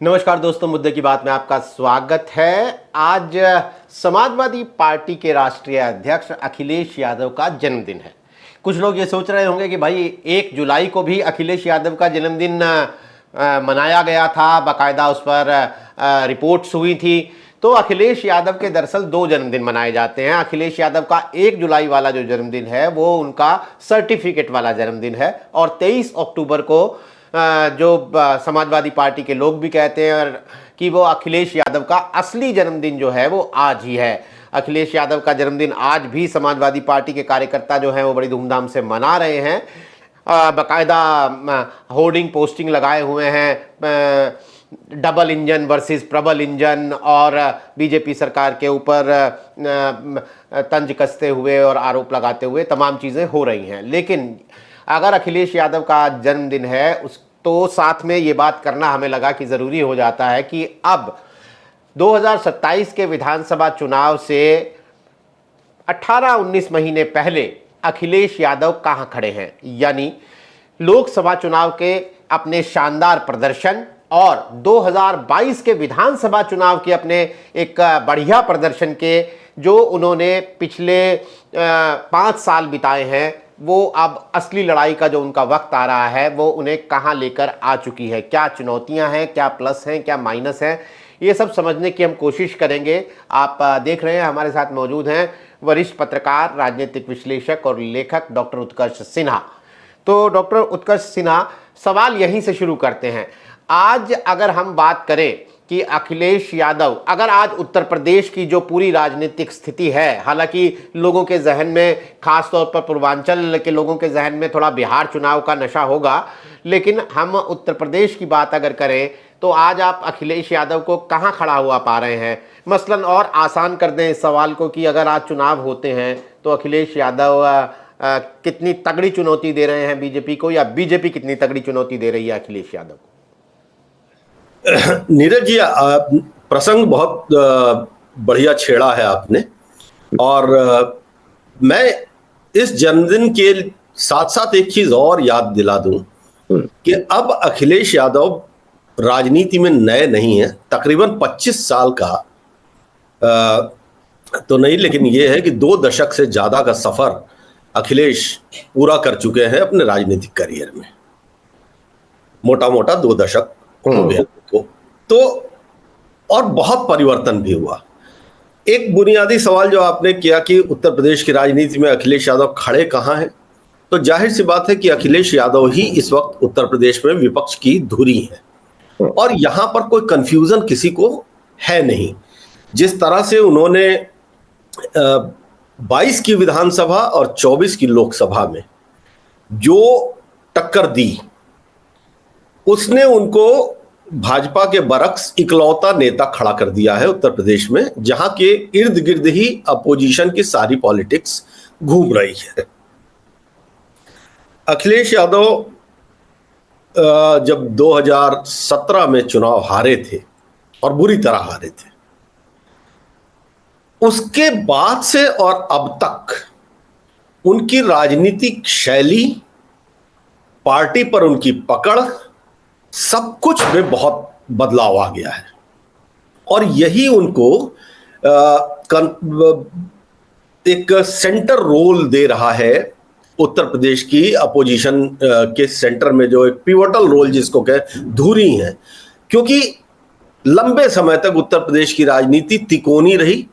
नमस्कार दोस्तों, मुद्दे की बात में आपका स्वागत है। आज समाजवादी पार्टी के राष्ट्रीय अध्यक्ष अखिलेश यादव का जन्मदिन है। कुछ लोग ये सोच रहे होंगे कि भाई 1 जुलाई को भी अखिलेश यादव का जन्मदिन मनाया गया था, बाकायदा उस पर रिपोर्ट्स हुई थी। तो अखिलेश यादव के दरअसल 2 जन्मदिन मनाए जाते हैं। अखिलेश यादव का 1 जुलाई वाला जो जन्मदिन है वो उनका सर्टिफिकेट वाला जन्मदिन है, और 23 अक्टूबर को जो समाजवादी पार्टी के लोग भी कहते हैं कि वो अखिलेश यादव का असली जन्मदिन जो है वो आज ही है। अखिलेश यादव का जन्मदिन आज भी समाजवादी पार्टी के कार्यकर्ता जो हैं वो बड़ी धूमधाम से मना रहे हैं। बाकायदा होर्डिंग पोस्टिंग लगाए हुए हैं, डबल इंजन वर्सेस प्रबल इंजन, और बीजेपी सरकार के ऊपर तंज कसते हुए और आरोप लगाते हुए तमाम चीज़ें हो रही हैं। लेकिन अगर अखिलेश यादव का जन्मदिन है तो साथ में ये बात करना हमें लगा कि ज़रूरी हो जाता है कि अब 2027 के विधानसभा चुनाव से 18-19 महीने पहले अखिलेश यादव कहाँ खड़े हैं, यानी लोकसभा चुनाव के अपने शानदार प्रदर्शन और 2022 के विधानसभा चुनाव के अपने एक बढ़िया प्रदर्शन के जो उन्होंने पिछले 5 साल बिताए हैं, वो अब असली लड़ाई का जो उनका वक्त आ रहा है वो उन्हें कहाँ लेकर आ चुकी है। क्या चुनौतियां हैं, क्या प्लस हैं, क्या माइनस हैं, ये सब समझने की हम कोशिश करेंगे। आप देख रहे हैं हमारे साथ मौजूद हैं वरिष्ठ पत्रकार, राजनीतिक विश्लेषक और लेखक डॉक्टर उत्कर्ष सिन्हा। तो डॉक्टर उत्कर्ष सिन्हा, सवाल यहीं से शुरू करते हैं। आज अगर हम बात करें कि अखिलेश यादव, अगर आज उत्तर प्रदेश की जो पूरी राजनीतिक स्थिति है, हालांकि लोगों के जहन में, खास तौर पर पूर्वांचल के लोगों के जहन में थोड़ा बिहार चुनाव का नशा होगा, लेकिन हम उत्तर प्रदेश की बात अगर करें तो आज आप अखिलेश यादव को कहां खड़ा हुआ पा रहे हैं? मसलन और आसान कर दें इस सवाल को कि अगर आज चुनाव होते हैं तो अखिलेश यादव कितनी तगड़ी चुनौती दे रहे हैं बीजेपी को, या बीजेपी कितनी तगड़ी चुनौती दे रही है अखिलेश यादव को? नीरज जी, प्रसंग बहुत बढ़िया छेड़ा है आपने। और मैं इस जन्मदिन के साथ साथ एक चीज और याद दिला दूं कि अब अखिलेश यादव राजनीति में नए नहीं है। तकरीबन 25 साल का तो नहीं, लेकिन यह है कि 2 दशक से ज्यादा का सफर अखिलेश पूरा कर चुके हैं अपने राजनीतिक करियर में। मोटा मोटा 2 दशक हो गया तो, और बहुत परिवर्तन भी हुआ। एक बुनियादी सवाल जो आपने किया कि उत्तर प्रदेश की राजनीति में अखिलेश यादव खड़े कहां हैं, तो जाहिर सी बात है कि अखिलेश यादव ही इस वक्त उत्तर प्रदेश में विपक्ष की धुरी है, और यहां पर कोई कंफ्यूजन किसी को है नहीं। जिस तरह से उन्होंने 22 की विधानसभा और 24 की लोकसभा में जो टक्कर दी, उसने उनको भाजपा के बरक्स इकलौता नेता खड़ा कर दिया है उत्तर प्रदेश में, जहां के इर्द गिर्द ही अपोजिशन की सारी पॉलिटिक्स घूम रही है। अखिलेश यादव जब 2017 में चुनाव हारे थे, और बुरी तरह हारे थे, उसके बाद से और अब तक उनकी राजनीतिक शैली, पार्टी पर उनकी पकड़, सब कुछ में बहुत बदलाव आ गया है। और यही उनको एक सेंटर रोल दे रहा है उत्तर प्रदेश की अपोजिशन के सेंटर में, जो एक पिवटल रोल जिसको कहे, धुरी है। क्योंकि लंबे समय तक उत्तर प्रदेश की राजनीति तिकोनी रही।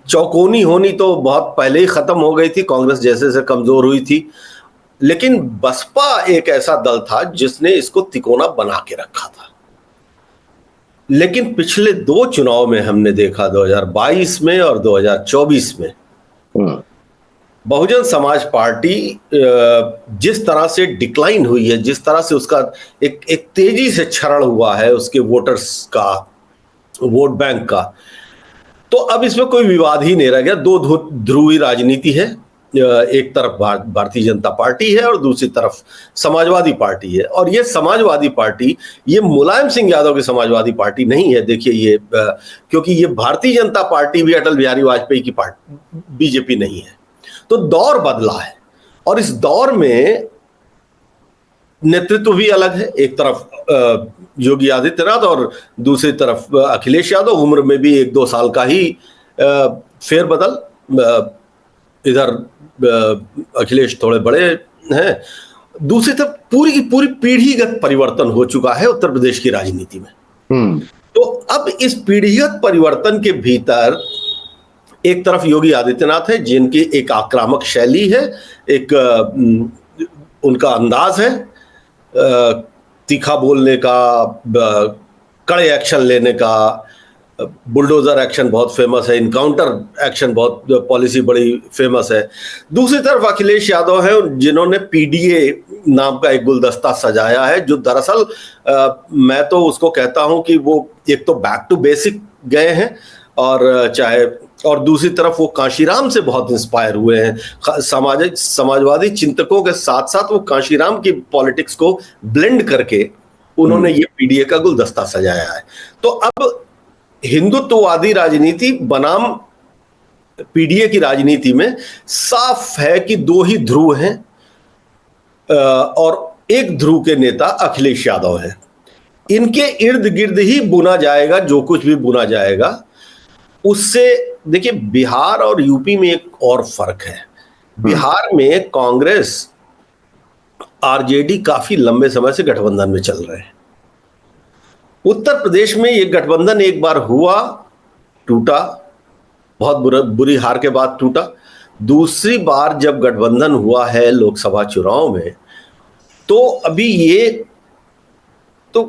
चौकोनी होनी तो बहुत पहले ही खत्म हो गई थी, कांग्रेस जैसे से कमजोर हुई थी। लेकिन बसपा एक ऐसा दल था जिसने इसको तिकोना बना के रखा था। लेकिन पिछले 2 चुनाव में हमने देखा, 2022 में और 2024 में, बहुजन समाज पार्टी जिस तरह से डिक्लाइन हुई है, जिस तरह से उसका एक तेजी से क्षरण हुआ है उसके वोटर्स का, वोट बैंक का, तो अब इसमें कोई विवाद ही नहीं रह गया। 2 ध्रुवी राजनीति है, एक तरफ भारतीय जनता पार्टी है और दूसरी तरफ समाजवादी पार्टी है। और ये समाजवादी पार्टी, ये मुलायम सिंह यादव की समाजवादी पार्टी नहीं है। देखिए, ये क्योंकि ये भारतीय जनता पार्टी भी अटल बिहारी वाजपेयी की पार्टी, बीजेपी नहीं है। तो दौर बदला है, और इस दौर में नेतृत्व भी अलग है, एक तरफ योगी आदित्यनाथ और दूसरी तरफ अखिलेश यादव, उम्र में भी 1-2 साल का ही फेरबदल। इधर अखिलेश थोड़े बड़े हैं, दूसरी तरफ पूरी की पूरी पीढ़ीगत परिवर्तन हो चुका है उत्तर प्रदेश की राजनीति में। तो अब इस पीढ़ीगत परिवर्तन के भीतर एक तरफ योगी आदित्यनाथ है, जिनकी एक आक्रामक शैली है, एक उनका अंदाज है तीखा बोलने का, कड़े एक्शन लेने का। बुलडोजर एक्शन बहुत फेमस है, इनकाउंटर एक्शन बहुत, पॉलिसी बड़ी फेमस है। दूसरी तरफ अखिलेश यादव है, जिन्होंने पीडीए नाम का एक गुलदस्ता सजाया है, जो दरअसल मैं तो उसको कहता हूं कि वो एक तो बैक टू बेसिक गए हैं, और दूसरी तरफ वो कांशीराम से बहुत इंस्पायर हुए हैं। समाजवादी चिंतकों के साथ साथ वो कांशीराम की पॉलिटिक्स को ब्लेंड करके उन्होंने ये पीडीए का गुलदस्ता सजाया है। तो अब हिंदुत्ववादी राजनीति बनाम पीडीए की राजनीति में साफ है कि 2 ही ध्रुव हैं, और एक ध्रुव के नेता अखिलेश यादव हैं। इनके इर्द गिर्द ही बुना जाएगा जो कुछ भी बुना जाएगा। उससे देखिए, बिहार और यूपी में एक और फर्क है। बिहार में कांग्रेस आरजेडी काफी लंबे समय से गठबंधन में चल रहे हैं। उत्तर प्रदेश में ये गठबंधन एक बार हुआ, टूटा, बहुत बुरी हार के बाद टूटा। दूसरी बार जब गठबंधन हुआ है लोकसभा चुनाव में, तो अभी ये तो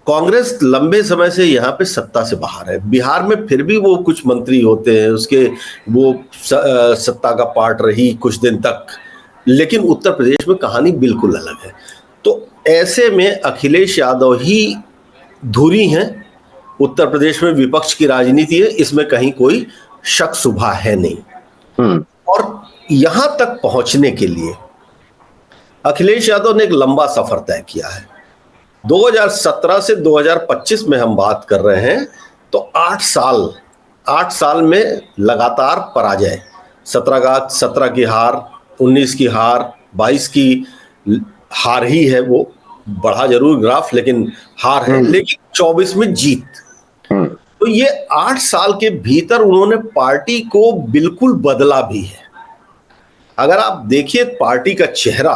कांग्रेस लंबे समय से यहाँ पे सत्ता से बाहर है। बिहार में फिर भी वो कुछ मंत्री होते हैं, उसके वो सत्ता का पार्ट रही कुछ दिन तक, लेकिन उत्तर प्रदेश में कहानी बिल्कुल अलग है। तो ऐसे में अखिलेश यादव ही धुरी हैं। उत्तर प्रदेश में विपक्ष की राजनीति है, इसमें कहीं कोई शक शुबा है नहीं। और यहां तक पहुंचने के लिए अखिलेश यादव ने एक लंबा सफर तय किया है। 2017 से 2025 में हम बात कर रहे हैं, तो 8 साल में लगातार पराजय। 17 की हार, 19 की हार, 22 की हार ही है, वो बढ़ा जरूर ग्राफ लेकिन हार है, लेकिन 24 में जीत। तो ये 8 साल के भीतर उन्होंने पार्टी को बिल्कुल बदला भी है। अगर आप देखिए पार्टी का चेहरा,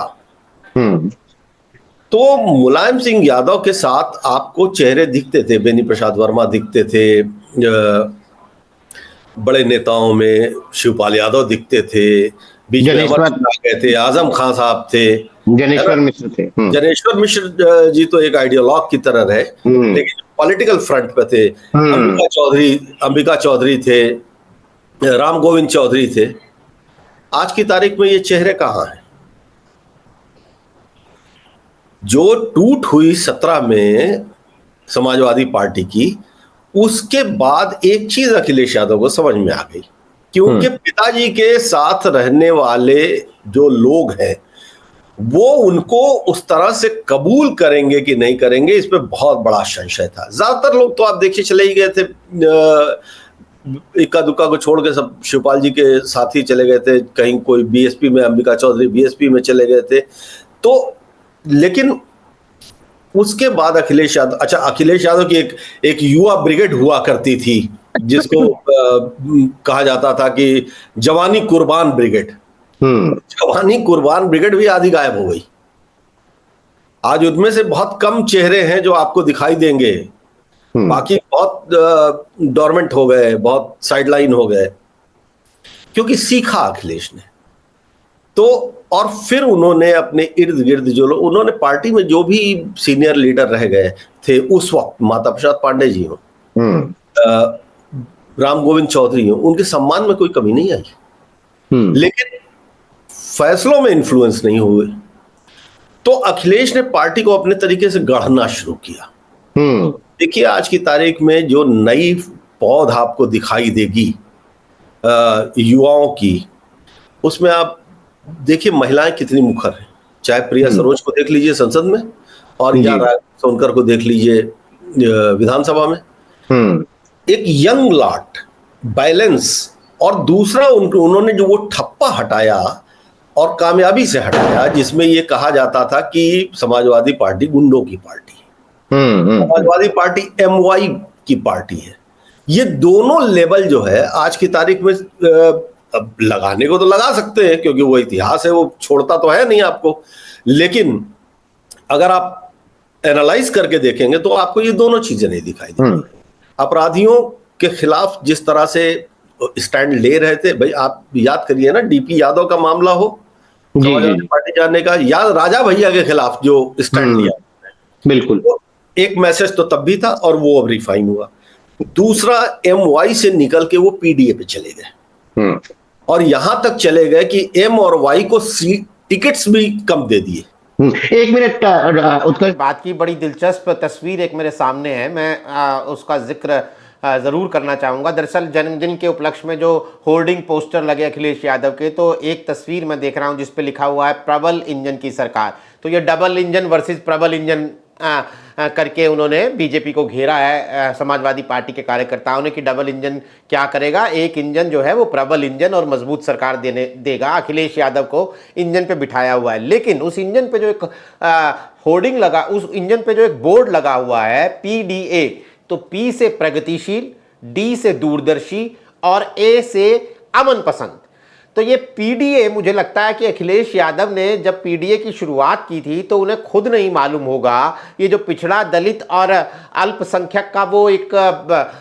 तो मुलायम सिंह यादव के साथ आपको चेहरे दिखते थे, बेनी प्रसाद वर्मा दिखते थे, बड़े नेताओं में शिवपाल यादव दिखते थे, बीच में गए थे, आजम खान साहब थे, जनेश्वर मिश्र थे। जनेश्वर मिश्र जी तो एक आइडियोलॉग की तरह रहे, लेकिन पॉलिटिकल फ्रंट पे थे। अंबिका चौधरी थे, राम गोविंद चौधरी थे। आज की तारीख में ये चेहरे कहाँ हैं? जो टूट हुई 17 में समाजवादी पार्टी की, उसके बाद एक चीज अखिलेश यादव को समझ में आ गई कि उनके पिताजी के साथ रहने वाले जो लोग हैं, वो उनको उस तरह से कबूल करेंगे कि नहीं करेंगे, इस पे बहुत बड़ा संशय था। ज्यादातर लोग तो आप देखिए चले ही गए थे, इक्का दुक्का को छोड़ के सब शिवपाल जी के साथ ही चले गए थे। कहीं कोई बीएसपी में, अंबिका चौधरी बीएसपी में चले गए थे। तो लेकिन उसके बाद अखिलेश यादव की एक युवा ब्रिगेड हुआ करती थी, जिसको कहा जाता था कि जवानी कुर्बान ब्रिगेड। जवानी कुर्बान ब्रिगेड भी आधी गायब हो गई। आज उनमें से बहुत कम चेहरे हैं जो आपको दिखाई देंगे, बाकी बहुत डोरमेंट हो गए, बहुत साइडलाइन हो गए, क्योंकि सीखा अखिलेश ने। तो और फिर उन्होंने अपने इर्द गिर्द जो लोग, उन्होंने पार्टी में जो भी सीनियर लीडर रह गए थे उस वक्त, माता प्रसाद पांडे जी हो, राम गोविंद चौधरी हो, उनके सम्मान में कोई कमी नहीं आई, लेकिन फैसलों में इन्फ्लुएंस नहीं हुए। तो अखिलेश ने पार्टी को अपने तरीके से गढ़ना शुरू किया। देखिए आज की तारीख में जो नई पौध आपको दिखाई देगी युवाओं की, उसमें आप देखिए महिलाएं कितनी मुखर हैं। चाहे प्रिया सरोज को देख लीजिए संसद में, और या राय सोनकर को देख लीजिए विधानसभा में। एक यंग लॉट, बैलेंस, और दूसरा उन्होंने जो वो ठप्पा हटाया और कामयाबी से हटाया, जिसमें ये कहा जाता था कि समाजवादी पार्टी गुंडों की पार्टी है, समाजवादी पार्टी एमवाई की पार्टी है। ये दोनों लेबल जो है आज की तारीख में अब लगाने को तो लगा सकते हैं, क्योंकि वो इतिहास है, वो छोड़ता तो है नहीं आपको, लेकिन अगर आप एनालाइज करके देखेंगे तो आपको ये दोनों चीजें नहीं दिखाई देंगी। अपराधियों के खिलाफ जिस तरह से स्टैंड ले रहे थे, भाई आप याद करिए ना, डीपी यादव का मामला हो समाजवादी पार्टी जाने का, या राजा भैया के खिलाफ जो स्टैंड लिया, बिल्कुल, तो एक मैसेज तो तब भी था और वो अब रिफाइन हुआ। दूसरा, एमवाई से निकल के वो पीडीए पे चले गए और यहां तक चले गए कि एम और वाई को टिकट्स भी कम दे दिए। एक मिनट उत्कर्ष, बात की बड़ी दिलचस्प तस्वीर एक मेरे सामने है, मैं उसका जिक्र जरूर करना चाहूंगा। दरअसल जन्मदिन के उपलक्ष्य में जो होर्डिंग पोस्टर लगे अखिलेश यादव के, तो एक तस्वीर मैं देख रहा हूं जिस पे लिखा हुआ है प्रबल इंजन की सरकार। तो ये डबल इंजन वर्सेस प्रबल इंजन करके उन्होंने बीजेपी को घेरा है, समाजवादी पार्टी के कार्यकर्ताओं ने, कि डबल इंजन क्या करेगा, एक इंजन जो है वो प्रबल इंजन और मजबूत सरकार देगा। अखिलेश यादव को इंजन पे बिठाया हुआ है, लेकिन उस इंजन पे जो एक होर्डिंग लगा, उस इंजन पे जो एक बोर्ड लगा हुआ है पीडीए, तो पी से प्रगतिशील, डी से दूरदर्शी और ए से अमन पसंद। तो ये पीडीए, मुझे लगता है कि अखिलेश यादव ने जब पीडीए की शुरुआत की थी तो उन्हें खुद नहीं मालूम होगा ये जो पिछड़ा, दलित और अल्पसंख्यक का वो एक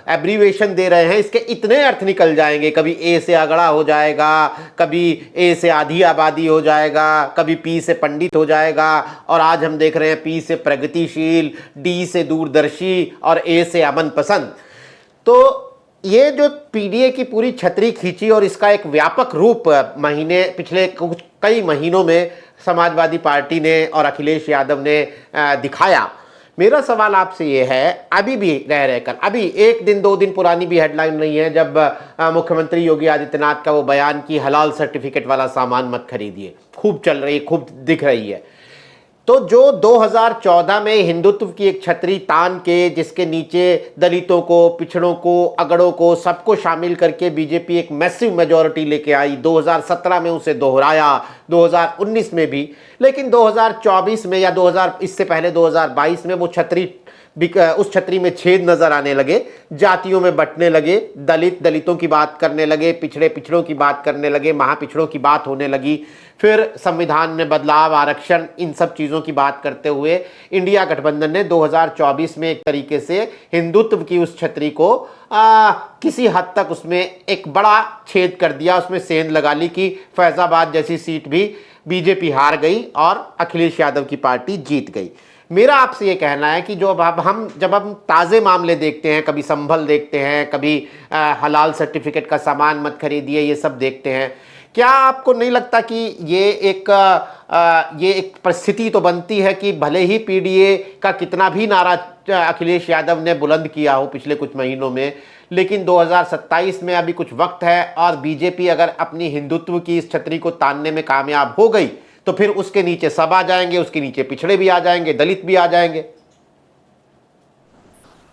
एब्रीवेशन दे रहे हैं, इसके इतने अर्थ निकल जाएंगे। कभी ए से अगड़ा हो जाएगा, कभी ए से आधी आबादी हो जाएगा, कभी पी से पंडित हो जाएगा, और आज हम देख रहे हैं पी से प्रगतिशील, डी से दूरदर्शी और ए से अमन पसंद। तो ये जो पीडीए की पूरी छतरी खींची और इसका एक व्यापक रूप पिछले कई महीनों में समाजवादी पार्टी ने और अखिलेश यादव ने दिखाया। मेरा सवाल आपसे ये है, अभी भी रहकर, अभी एक दिन दो दिन पुरानी भी हेडलाइन नहीं है जब मुख्यमंत्री योगी आदित्यनाथ का वो बयान कि हलाल सर्टिफिकेट वाला सामान मत खरीदिए, खूब चल रही है, खूब दिख रही है। तो जो 2014 में हिंदुत्व की एक छतरी तान के, जिसके नीचे दलितों को, पिछड़ों को, अगड़ों को, सबको शामिल करके बीजेपी एक मैसिव मेजॉरिटी लेके आई, 2017 में उसे दोहराया, 2019 में भी, लेकिन 2024 में या इससे पहले 2022 में वो उस छतरी में छेद नजर आने लगे, जातियों में बंटने लगे, दलितों की बात करने लगे, पिछड़ों की बात करने लगे, महापिछड़ों की बात होने लगी, फिर संविधान में बदलाव, आरक्षण, इन सब चीज़ों की बात करते हुए इंडिया गठबंधन ने 2024 में एक तरीके से हिंदुत्व की उस छतरी को किसी हद तक उसमें एक बड़ा छेद कर दिया, उसमें सेंध लगा ली कि फैजाबाद जैसी सीट भी बीजेपी हार गई और अखिलेश यादव की पार्टी जीत गई। मेरा आपसे ये कहना है कि जब हम ताज़े मामले देखते हैं, कभी संभल देखते हैं, कभी हलाल सर्टिफिकेट का सामान मत खरीदिए, ये सब देखते हैं, क्या आपको नहीं लगता कि ये एक परिस्थिति तो बनती है कि भले ही पीडीए का कितना भी नारा अखिलेश यादव ने बुलंद किया हो पिछले कुछ महीनों में, लेकिन 2027 में अभी कुछ वक्त है और बीजेपी अगर अपनी हिंदुत्व की इस छतरी को तानने में कामयाब हो गई तो फिर उसके नीचे सब आ जाएंगे, उसके नीचे पिछड़े भी आ जाएंगे, दलित भी आ जाएंगे।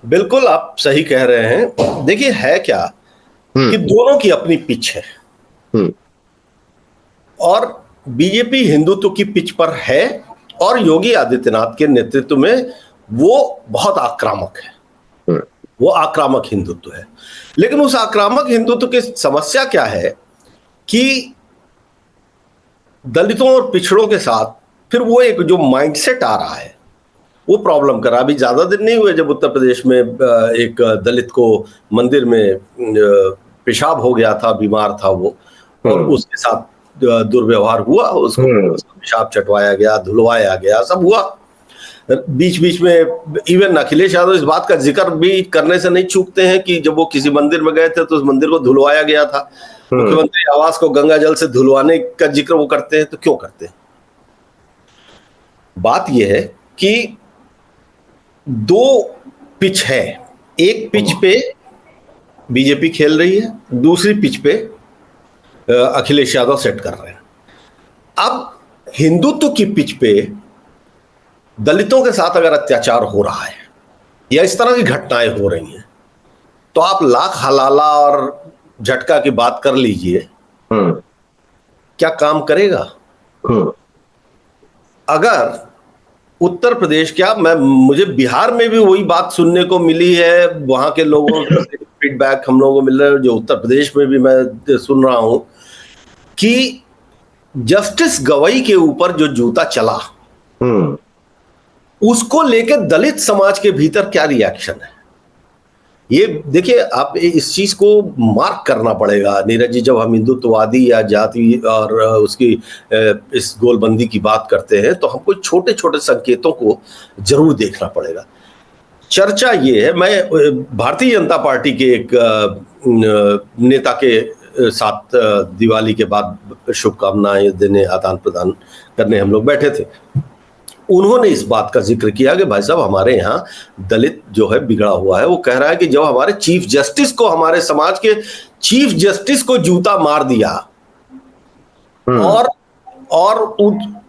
बिल्कुल आप सही कह रहे हैं। देखिए है क्या कि दोनों की अपनी पिच है और बीजेपी हिंदुत्व की पिच पर है और योगी आदित्यनाथ के नेतृत्व में वो बहुत आक्रामक है, वो आक्रामक हिंदुत्व है। लेकिन उस आक्रामक हिंदुत्व की समस्या क्या है कि दलितों और पिछड़ों के साथ फिर वो एक जो माइंडसेट आ रहा है वो प्रॉब्लम कर रहा है। अभी ज्यादा दिन नहीं हुए जब उत्तर प्रदेश में एक दलित को मंदिर में पेशाब हो गया था, बीमार था वो, और उसके साथ दुर्व्यवहार हुआ, उसको पेशाब चटवाया गया, धुलवाया गया, सब हुआ। बीच बीच में इवन अखिलेश यादव इस बात का जिक्र भी करने से नहीं चूकते हैं कि जब वो किसी मंदिर में गए थे तो उस मंदिर को धुलवाया गया था। मुख्यमंत्री आवास को गंगा जल से धुलवाने का जिक्र वो करते हैं, तो क्यों करते हैं? बात यह है कि दो पिच है, एक पिच पे बीजेपी खेल रही है, दूसरी पिच पे अखिलेश यादव सेट कर रहे हैं। अब हिंदुत्व की पिच पे दलितों के साथ अगर अत्याचार हो रहा है या इस तरह की घटनाएं हो रही हैं तो आप लाख हलाला और झटका की बात कर लीजिए, क्या काम करेगा? अगर उत्तर प्रदेश क्या, मुझे बिहार में भी वही बात सुनने को मिली है, वहां के लोगों से फीडबैक हम लोगों को मिल रहा है, जो उत्तर प्रदेश में भी मैं सुन रहा हूं कि जस्टिस गवई के ऊपर जो जूता चला उसको लेकर दलित समाज के भीतर क्या रिएक्शन है, ये देखिए आप इस चीज को मार्क करना पड़ेगा नीरज जी। जब हम हिंदुत्ववादी या जाति और उसकी इस गोलबंदी की बात करते हैं तो हमको छोटे छोटे संकेतों को जरूर देखना पड़ेगा। चर्चा ये है, मैं भारतीय जनता पार्टी के एक नेता के साथ दिवाली के बाद शुभकामनाएं देने, आदान प्रदान करने हम लोग बैठे थे। उन्होंने इस बात का जिक्र किया कि भाई साहब हमारे यहाँ दलित जो है बिगड़ा हुआ है। वो कह रहा है कि जब हमारे चीफ जस्टिस को, हमारे समाज के चीफ जस्टिस को जूता मार दिया और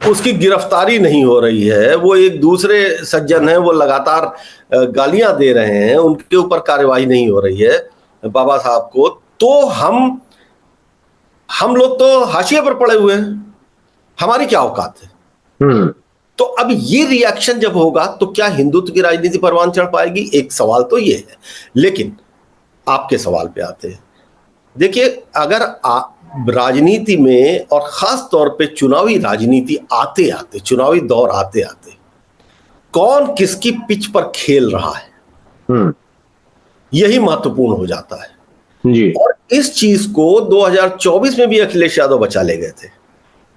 उसकी गिरफ्तारी नहीं हो रही है, वो एक दूसरे सज्जन हैं वो लगातार गालियां दे रहे हैं, उनके ऊपर कार्यवाही नहीं हो रही है बाबा साहब को, तो हम लोग तो हाशिए पर पड़े हुए हैं, हमारी क्या औकात है। तो अब ये रिएक्शन जब होगा तो क्या हिंदुत्व की राजनीति परवान चढ़ पाएगी? एक सवाल तो ये है। लेकिन आपके सवाल पे आते हैं। देखिए, अगर राजनीति में और खास तौर पे चुनावी राजनीति आते आते, चुनावी दौर आते आते कौन किसकी पिच पर खेल रहा है, यही महत्वपूर्ण हो जाता है जी। और इस चीज को 2024 में भी अखिलेश यादव बचा ले गए थे।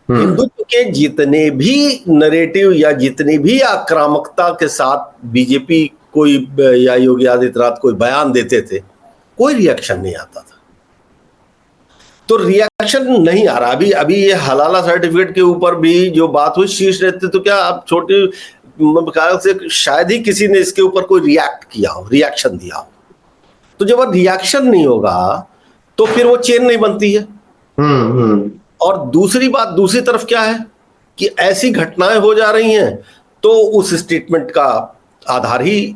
हिंदुत्व के जितने भी नरेटिव या जितनी भी आक्रामकता के साथ बीजेपी कोई या योगी आदित्यनाथ कोई बयान देते थे, कोई रिएक्शन नहीं आता था। तो रिएक्शन नहीं आ रहा। अभी ये हलाला सर्टिफिकेट के ऊपर भी जो बात हुई शीर्ष नेतृत्व, तो क्या आप छोटे ख्याल से शायद ही किसी ने इसके ऊपर कोई रिएक्ट किया हो, रिएक्शन दिया हो। तो जब रिएक्शन नहीं होगा तो फिर वो चेन नहीं बनती है। और दूसरी बात, दूसरी तरफ क्या है कि ऐसी घटनाएं हो जा रही हैं तो उस स्टेटमेंट का आधार ही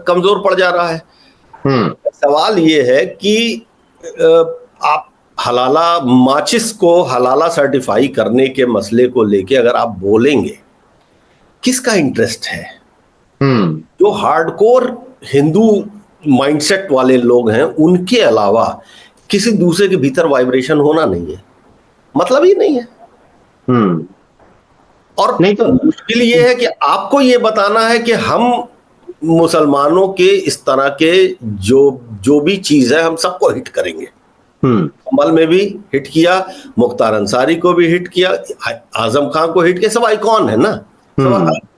कमजोर पड़ जा रहा है। सवाल ये है कि आप हलाला माचिस को हलाला सर्टिफाई करने के मसले को लेके अगर आप बोलेंगे, किसका इंटरेस्ट है? जो हार्डकोर हिंदू माइंडसेट वाले लोग हैं, उनके अलावा किसी दूसरे के भीतर वाइब्रेशन होना नहीं है, मतलब ही नहीं है। और नहीं तो मुश्किल ये है कि आपको ये बताना है कि हम मुसलमानों के इस तरह के जो भी चीज है हम सबको हिट करेंगे। कमल में भी हिट किया, मुख्तार अंसारी को भी हिट किया, आजम खान को हिट किया, सब आइकॉन है ना।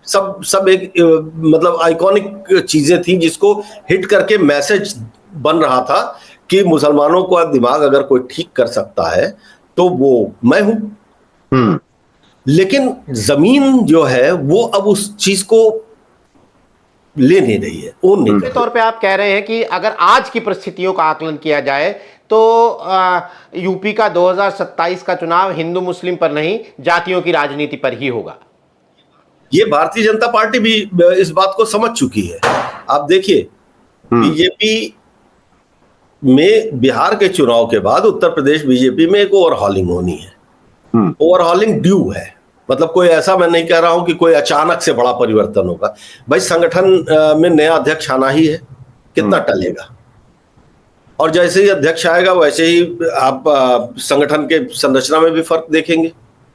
सब एक मतलब आइकॉनिक चीजें थी जिसको हिट करके मैसेज बन रहा था कि मुसलमानों का दिमाग अगर कोई ठीक कर सकता है तो वो मैं हूं। लेकिन जमीन जो है वो अब उस चीज को ले नहीं रही है, ओन नहीं। के तौर पे आप कह रहे हैं कि अगर आज की परिस्थितियों का आकलन किया जाए तो यूपी का 2027 का चुनाव हिंदू मुस्लिम पर नहीं, जातियों की राजनीति पर ही होगा। ये भारतीय जनता पार्टी भी इस बात को समझ चुकी है। आप देखिए, बीजेपी में बिहार के चुनाव के बाद उत्तर प्रदेश बीजेपी में एक ओवरहॉलिंग होनी है। ओवरहॉलिंग ड्यू है, मतलब कोई ऐसा मैं नहीं कह रहा हूं कि कोई अचानक से बड़ा परिवर्तन होगा। भाई संगठन में नया अध्यक्ष आना ही है, कितना टलेगा। और जैसे ही अध्यक्ष आएगा वैसे ही आप संगठन के संरचना में भी फर्क देखेंगे,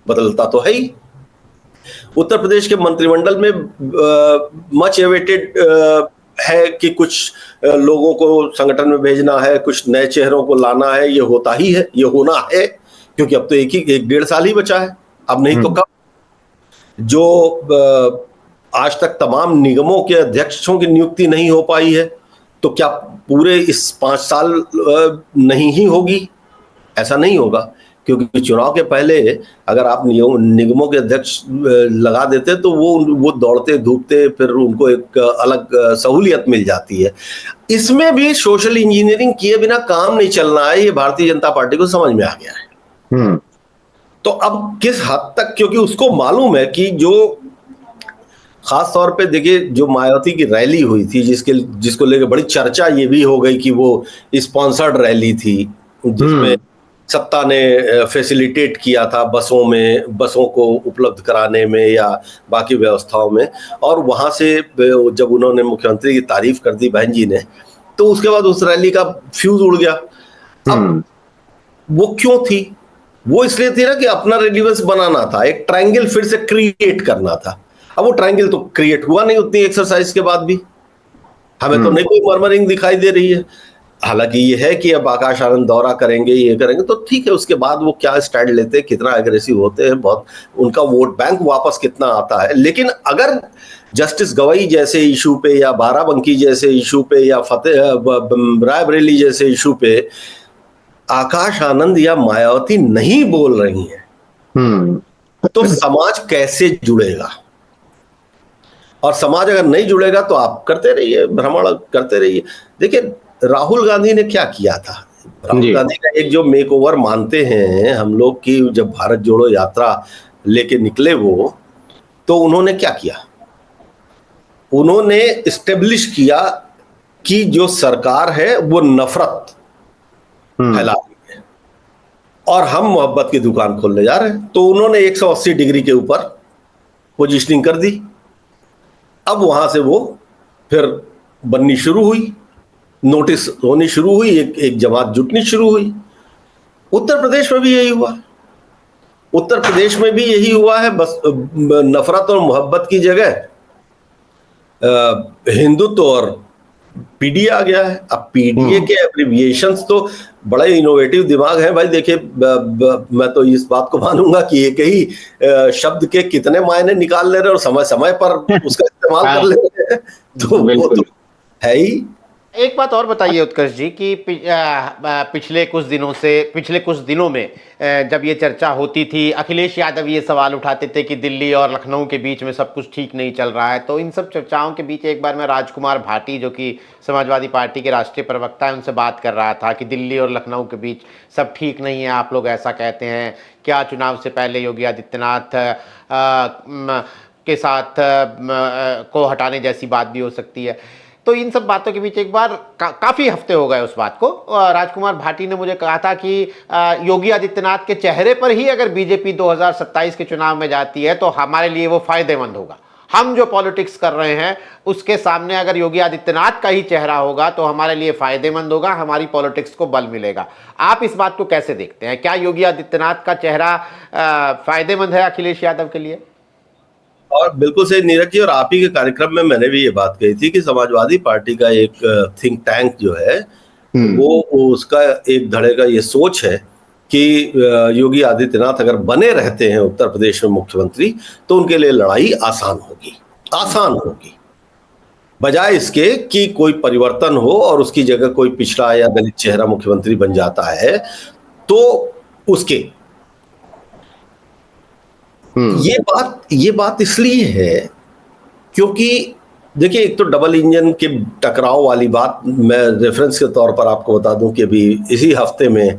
बदलता तो है ही। उत्तर प्रदेश के मंत्रिमंडल में मच एवेटेड है कि कुछ लोगों को संगठन में भेजना है, कुछ नए चेहरों को लाना है। ये होता ही है, ये होना है, क्योंकि अब तो एक डेढ़ साल ही बचा है, अब नहीं तो कब। जो आज तक तमाम निगमों के अध्यक्षों की नियुक्ति नहीं हो पाई है, तो क्या पूरे इस 5 साल नहीं ही होगी? ऐसा नहीं होगा, क्योंकि चुनाव के पहले अगर आप निगमों के अध्यक्ष लगा देते तो वो दौड़ते धूपते फिर उनको एक अलग सहूलियत मिल जाती है। इसमें भी सोशल इंजीनियरिंग किए बिना काम नहीं चलना है, ये भारतीय जनता पार्टी को समझ में आ गया है। तो अब किस हद तक, क्योंकि उसको मालूम है कि जो खास तौर पे देखिए जो मायावती की रैली हुई थी, जिसको लेकर बड़ी चर्चा ये भी हो गई कि वो स्पॉन्सर्ड रैली थी, जिसमें सत्ता ने फैसिलिटेट किया था बसों को उपलब्ध कराने में या बाकी व्यवस्थाओं में, और वहां से जब उन्होंने मुख्यमंत्री की तारीफ कर दी बहन जी ने, तो उसके बाद उस रैली का फ्यूज उड़ गया। अब वो क्यों थी? वो इसलिए थी ना कि अपना रेलिवेंस बनाना था, एक ट्रायंगल फिर से क्रिएट करना था। अब वो ट्रायंगल तो क्रिएट हुआ नहीं उतनी एक्सरसाइज के बाद भी, हमें तो नहीं कोई मर्मरिंग दिखाई दे रही है। हालांकि ये है कि अब आकाश आनंद दौरा करेंगे, ये करेंगे तो ठीक है, उसके बाद वो क्या स्टैंड लेते हैं, कितना एग्रेसिव होते हैं, बहुत उनका वोट बैंक वापस कितना आता है। लेकिन अगर जस्टिस गवई जैसे इशू पे या बाराबंकी जैसे इशू पे या रायबरेली जैसे इशू पे आकाश आनंद या मायावती नहीं बोल रही हैं, तो समाज कैसे जुड़ेगा? और समाज अगर नहीं जुड़ेगा तो आप करते रहिए, भ्रमण करते रहिए। देखिए राहुल गांधी ने क्या किया था, राहुल गांधी का एक जो मेक ओवर मानते हैं हम लोग की, जब भारत जोड़ो यात्रा लेके निकले वो, तो उन्होंने क्या किया? उन्होंने इस्टेब्लिश किया कि जो सरकार है वो नफरत फैला रही है और हम मोहब्बत की दुकान खोलने जा रहे हैं। तो उन्होंने 180 डिग्री के ऊपर पोजीशनिंग कर दी। अब वहां से वो फिर बननी शुरू हुई, नोटिस होनी शुरू हुई, एक जमात जुटनी शुरू हुई। उत्तर प्रदेश में भी यही हुआ, उत्तर प्रदेश में भी यही हुआ है। बस नफरत और मोहब्बत की जगह हिंदुत्व और पीडीए आ गया है। अब पीडीए के एब्रिविएशंस तो बड़े इनोवेटिव दिमाग है भाई। देखिए मैं तो इस बात को मानूंगा कि एक ही शब्द के कितने मायने निकाल ले रहे हैं और समय समय पर उसका इस्तेमाल कर ले रहे हैं, तो वो तो है ही। एक बात और बताइए उत्कर्ष जी कि पिछले कुछ दिनों में जब ये चर्चा होती थी, अखिलेश यादव ये सवाल उठाते थे कि दिल्ली और लखनऊ के बीच में सब कुछ ठीक नहीं चल रहा है, तो इन सब चर्चाओं के बीच एक बार मैं राजकुमार भाटी, जो कि समाजवादी पार्टी के राष्ट्रीय प्रवक्ता है, उनसे बात कर रहा था कि दिल्ली और लखनऊ के बीच सब ठीक नहीं है, आप लोग ऐसा कहते हैं। क्या चुनाव से पहले योगी आदित्यनाथ के साथ को हटाने जैसी बात भी हो सकती है? तो इन सब बातों के बीच एक बार काफ़ी हफ्ते हो गए उस बात को, राजकुमार भाटी ने मुझे कहा था कि योगी आदित्यनाथ के चेहरे पर ही अगर बीजेपी 2027 के चुनाव में जाती है तो हमारे लिए वो फायदेमंद होगा। हम जो पॉलिटिक्स कर रहे हैं उसके सामने अगर योगी आदित्यनाथ का ही चेहरा होगा तो हमारे लिए फायदेमंद होगा, हमारी पॉलिटिक्स को बल मिलेगा। आप इस बात को कैसे देखते हैं? क्या योगी आदित्यनाथ का चेहरा फायदेमंद है अखिलेश यादव के लिए? और बिल्कुल सही नीरज जी, और आप ही के कार्यक्रम में मैंने भी ये बात कही थी कि समाजवादी पार्टी का एक थिंक टैंक जो है वो उसका एक धड़े का ये सोच है कि योगी आदित्यनाथ अगर बने रहते हैं उत्तर प्रदेश में मुख्यमंत्री तो उनके लिए लड़ाई आसान होगी, बजाय इसके कि कोई परिवर्तन हो और उसकी जगह कोई पिछड़ा या दलित चेहरा मुख्यमंत्री बन जाता है तो उसके ये बात इसलिए है क्योंकि देखिए, एक तो डबल इंजन के टकराव वाली बात, मैं रेफरेंस के तौर पर आपको बता दूं कि अभी इसी हफ्ते में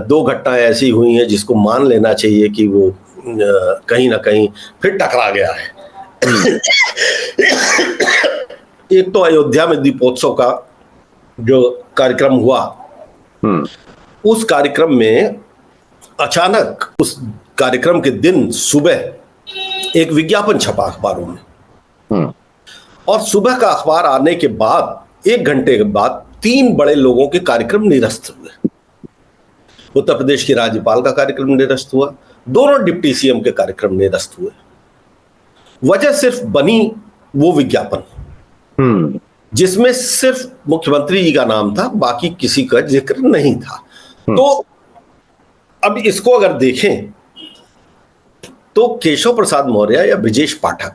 2 घटनाएं ऐसी हुई हैं जिसको मान लेना चाहिए कि वो कहीं ना कहीं फिर टकरा गया है। एक तो अयोध्या में दीपोत्सव का जो कार्यक्रम हुआ, उस कार्यक्रम में अचानक उस कार्यक्रम के दिन सुबह एक विज्ञापन छपा अखबारों में, और सुबह का अखबार आने के बाद 1 घंटे के बाद 3 बड़े लोगों के कार्यक्रम निरस्त हुए। उत्तर प्रदेश के राज्यपाल का कार्यक्रम निरस्त हुआ, दोनों डिप्टी सीएम के कार्यक्रम निरस्त हुए। वजह सिर्फ बनी वो विज्ञापन जिसमें सिर्फ मुख्यमंत्री जी का नाम था, बाकी किसी का जिक्र नहीं था। तो अब इसको अगर देखें तो केशव प्रसाद मौर्य या ब्रिजेश पाठक,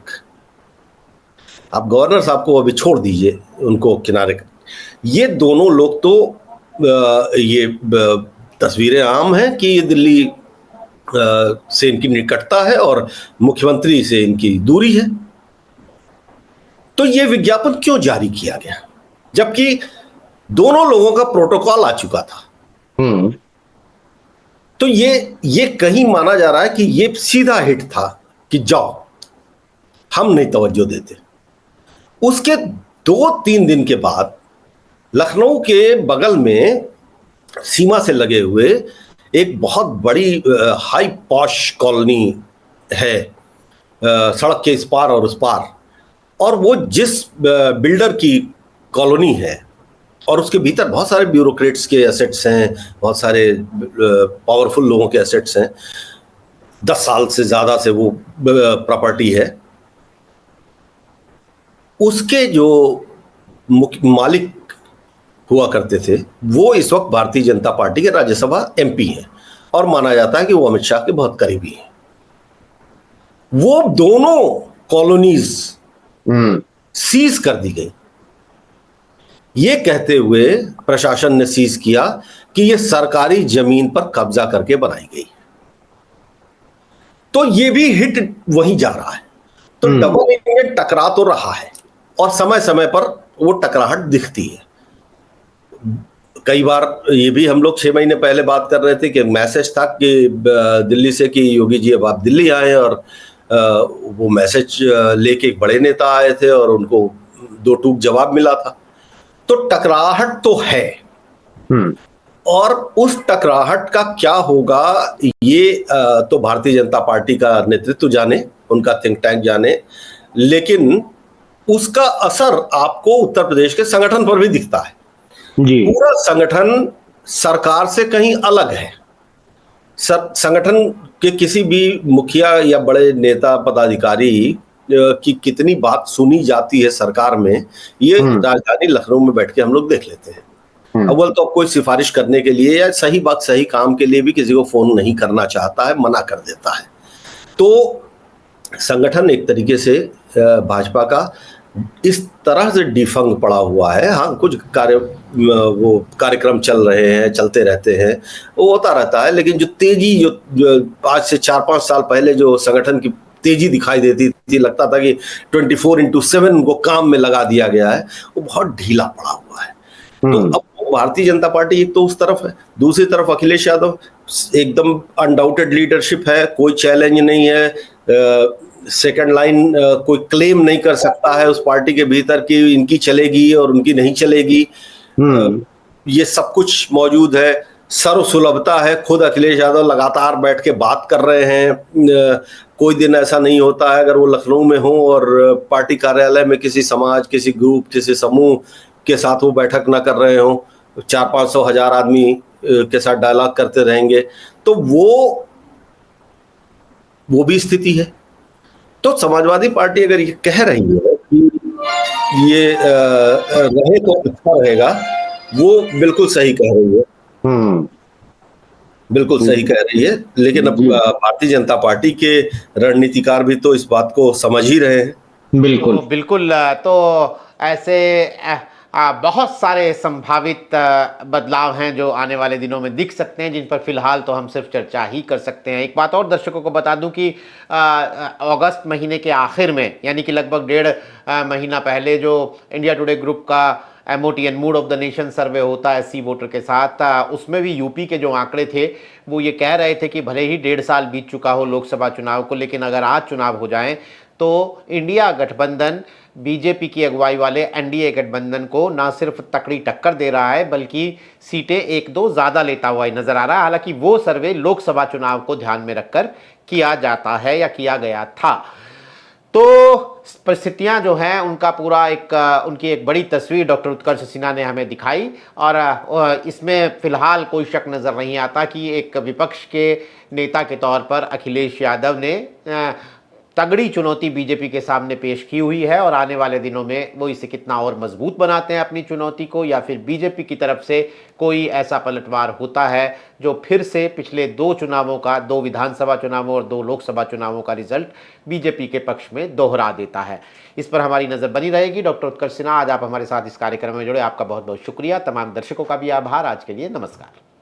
आप गवर्नर साहब को अभी छोड़ दीजिए, उनको किनारे, ये दोनों लोग तो ये तस्वीरें आम हैं कि ये दिल्ली से इनकी निकटता है और मुख्यमंत्री से इनकी दूरी है। तो ये विज्ञापन क्यों जारी किया गया जबकि दोनों लोगों का प्रोटोकॉल आ चुका था? तो ये कहीं माना जा रहा है कि ये सीधा हिट था कि जाओ, हम नहीं तवज्जो देते। उसके 2-3 दिन के बाद लखनऊ के बगल में सीमा से लगे हुए एक बहुत बड़ी हाई पॉश कॉलोनी है, सड़क के इस पार और उस पार, और वो जिस बिल्डर की कॉलोनी है और उसके भीतर बहुत सारे ब्यूरोक्रेट्स के एसेट्स हैं, बहुत सारे पावरफुल लोगों के एसेट्स हैं, 10 साल से ज्यादा से वो प्रॉपर्टी है, उसके जो मालिक हुआ करते थे वो इस वक्त भारतीय जनता पार्टी के राज्यसभा एमपी हैं और माना जाता है कि वो अमित शाह के बहुत करीबी हैं। वो दोनों कॉलोनीज सीज कर दी गई, ये कहते हुए प्रशासन ने सीज किया कि ये सरकारी जमीन पर कब्जा करके बनाई गई। तो ये भी हिट वहीं जा रहा है। तो डबल इंजन टकरा तो रहा है और समय समय पर वो टकराहट दिखती है। कई बार ये भी हम लोग 6 महीने पहले बात कर रहे थे कि मैसेज था कि दिल्ली से कि योगी जी अब आप दिल्ली आए, और वो मैसेज लेके एक बड़े नेता आए थे और उनको दो टूक जवाब मिला था। तो टकराहट तो है, और उस टकराहट का क्या होगा ये तो भारतीय जनता पार्टी का नेतृत्व जाने, उनका थिंक टैंक जाने, लेकिन उसका असर आपको उत्तर प्रदेश के संगठन पर भी दिखता है जी। पूरा संगठन सरकार से कहीं अलग है। संगठन के किसी भी मुखिया या बड़े नेता पदाधिकारी की कितनी बात सुनी जाती है सरकार में, ये राजधानी लखनऊ में बैठ के हम लोग देख लेते हैं। अव्वल तो कोई सिफारिश करने के लिए या सही बात सही काम के लिए भी किसी को फोन नहीं करना चाहता है, मना कर देता है। तो संगठन एक तरीके से भाजपा का इस तरह से डिफंग पड़ा हुआ है। हाँ, कुछ वो कार्यक्रम चल रहे हैं, चलते रहते हैं, वो होता रहता है, लेकिन जो तेजी जो आज से 4-5 साल पहले जो संगठन की तेजी दिखाई देती थी, लगता था कि 24/7 उनको काम में लगा दिया गया है, वो बहुत ढीला पड़ा हुआ है। तो अब भारतीय जनता पार्टी एक तो उस तरफ है, दूसरी तरफ अखिलेश यादव एकदम अनडाउटेड लीडरशिप है, कोई चैलेंज नहीं है, सेकंड लाइन कोई क्लेम नहीं कर सकता है उस पार्टी के भीतर कि इनकी चलेगी और उनकी नहीं चलेगी। ये सब कुछ मौजूद है, सर्वसुलभता है, खुद अखिलेश यादव लगातार बैठ के बात कर रहे हैं। कोई दिन ऐसा नहीं होता है अगर वो लखनऊ में हो और पार्टी कार्यालय में किसी समाज, किसी ग्रुप, किसी समूह के साथ वो बैठक ना कर रहे हो, 400-500 आदमी के साथ डायलॉग करते रहेंगे। तो वो भी स्थिति है। तो समाजवादी पार्टी अगर ये कह रही है कि ये रहे तो अच्छा रहेगा, वो बिल्कुल सही कह रही है, बिल्कुल सही कह रही है। लेकिन अब भारतीय जनता पार्टी के रणनीतिकार भी तो इस बात को समझ ही रहे हैं। बिल्कुल। तो ऐसे बहुत सारे संभावित बदलाव हैं जो आने वाले दिनों में दिख सकते हैं, जिन पर फिलहाल तो हम सिर्फ चर्चा ही कर सकते हैं। एक बात और दर्शकों को बता दूं कि अगस्त महीने के आखिर में, यानी कि लगभग 1.5 महीना पहले, जो इंडिया टुडे ग्रुप का MOTN mood off the nation सर्वे होता है SC वोटर के साथ, उसमें भी यूपी के जो आंकड़े थे वो ये कह रहे थे कि भले ही 1.5 साल बीत चुका हो लोकसभा चुनाव को, लेकिन अगर आज चुनाव हो जाएं तो इंडिया गठबंधन बीजेपी की अगुवाई वाले NDA गठबंधन को ना सिर्फ तकड़ी टक्कर दे रहा है बल्कि सीटें 1-2 ज़्यादा लेता हुआ नजर आ रहा है। हालांकि वो सर्वे लोकसभा चुनाव को ध्यान में रखकर किया जाता है या किया गया था। तो परिस्थितियां जो हैं उनका पूरा उनकी एक बड़ी तस्वीर डॉक्टर उत्कर्ष सिन्हा ने हमें दिखाई, और इसमें फिलहाल कोई शक नज़र नहीं आता कि एक विपक्ष के नेता के तौर पर अखिलेश यादव ने तगड़ी चुनौती बीजेपी के सामने पेश की हुई है, और आने वाले दिनों में वो इसे कितना और मजबूत बनाते हैं अपनी चुनौती को, या फिर बीजेपी की तरफ से कोई ऐसा पलटवार होता है जो फिर से पिछले 2 चुनावों का, 2 विधानसभा चुनावों और 2 लोकसभा चुनावों का रिजल्ट बीजेपी के पक्ष में दोहरा देता है। इस पर हमारी नज़र बनी रहेगी। डॉक्टर उत्कर्ष सिन्हा, आज आप हमारे साथ इस कार्यक्रम में जुड़े, आपका बहुत बहुत शुक्रिया। तमाम दर्शकों का भी आभार। आज के लिए नमस्कार।